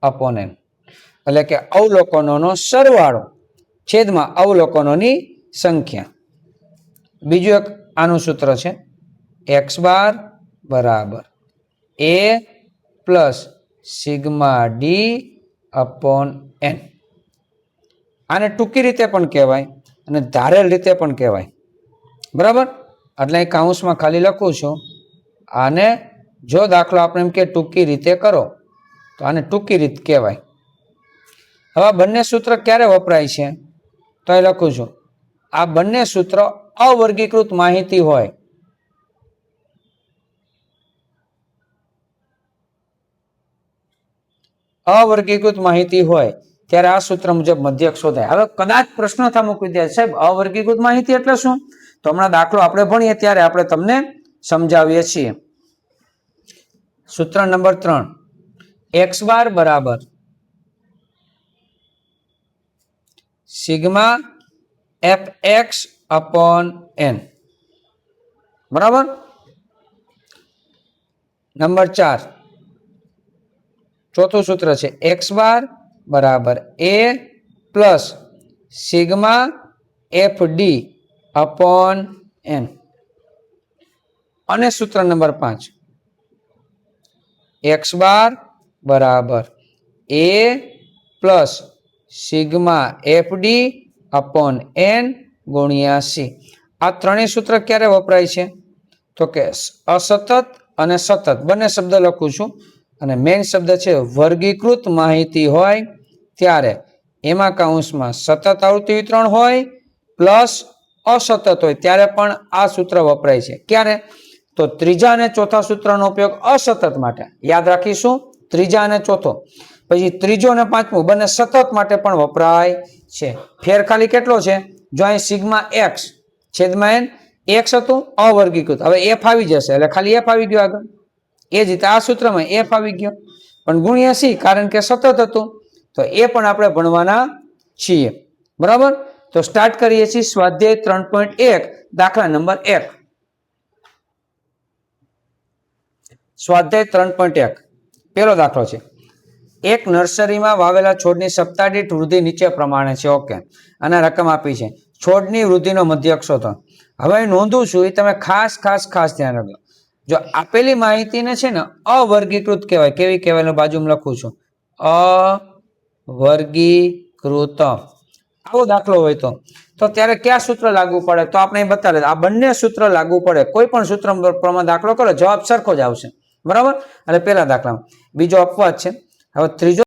Upon n એટલે કે અવલોકનોનો સરવાળો છેદમાં અવલોકનોની સંખ્યા। બીજું એક આનું સૂત્ર છે x બાર બરાબર a plus sigma d upon n। આને ટૂંકી રીતે પણ કહેવાય અને ધારેલ રીતે પણ કહેવાય, બરાબર। એટલે કૌંસમાં ખાલી લખું છું, આને જો દાખલો આપણે એમ કે ટૂંકી રીતે કરો તો આને ટૂંકી રીત કહેવાય। હવે બંને સૂત્ર ક્યારે વપરાય છે તો એ લખું છું, આ બંને સૂત્ર અવર્ગીકૃત માહિતી હોય, અવર્ગીકૃત માહિતી હોય ત્યારે આ સૂત્ર મુજબ મધ્યક શોધાય। હવે કદાચ પ્રશ્ન થાય મૂકી દે સાહેબ અવર્ગીકૃત માહિતી એટલે શું, તો હમણાં દાખલો આપણે ભણીએ ત્યારે આપણે તમને સમજાવીએ છીએ। સૂત્ર નંબર 3 x બાર બરાબર સિગ્મા fx अपॉन n, બરાબર। નંબર 4 ચોથું સૂત્ર છે x બાર બરાબર a plus sigma fd upon n। અને સૂત્ર નંબર 5 x બાર બરાબર a plus sigma fd upon n ગુણ્યા c। આ ત્રણેય સૂત્ર ક્યારે વપરાય છે તો કે અસતત અને સતત બંને શબ્દ લખું છું અને મેઇન શબ્દ છે વર્ગીકૃત માહિતી હોય ત્યારે, એમાં કૌંસમાં સતત આવૃત્તિ વિતરણ હોય પ્લસ અસતત હોય ત્યારે પણ આ સૂત્ર વપરાય છે। ક્યારે તો ત્રીજા અને ચોથા સૂત્રનો ઉપયોગ અસતત માટે, યાદ રાખીશું ત્રીજા અને ચોથો, પછી ત્રીજો અને પાંચમું બંને સતત માટે પણ વપરાય છે। ફેર ખાલી કેટલો છે, જો અહીં સિગ્મા x છેદમાં n x હતું અવર્ગીકૃત, હવે f આવી જશે એટલે ખાલી f આવી ગયો આગળ, એ જ રીતે આ સૂત્રમાં f આવી ગયો પણ ગુણ્યા c કારણ કે સતત હતું તો એ પણ આપણે ભણવાના છીએ, બરાબર। તો સ્ટાર્ટ કરીએ છીએ સ્વાધ્યાય 3.1 દાખલા નંબર 1। સ્વાધ્યાય 3.1 પહેલો દાખલો છે, એક નર્સરીમાં વાવેલા છોડની સપ્તાહ દીઠ વૃદ્ધિ નીચે પ્રમાણે છે। ઓકે, અને રકમ આપી છે, છોડની વૃદ્ધિનો મધ્યક શોધો। હવે નોંધું છું એ તમે ખાસ ધ્યાન રાખજો, જો આપેલી માહિતીને છે ને અવર્ગીકૃત કહેવાય, કેવી કહેવાય બાજુમાં લખું છું અવર્ગીકૃત। આવો દાખલો હોય તો ત્યારે કયા સૂત્ર લાગુ પડે તો આપણે બતાવે આ બંને સૂત્ર લાગુ પડે, કોઈ પણ સૂત્ર પ્રમાણે દાખલો કરો જવાબ સરખો જ આવશે, બરાબર। એટલે પહેલા દાખલામાં, બીજો અપવાદ છે। હવે ત્રીજો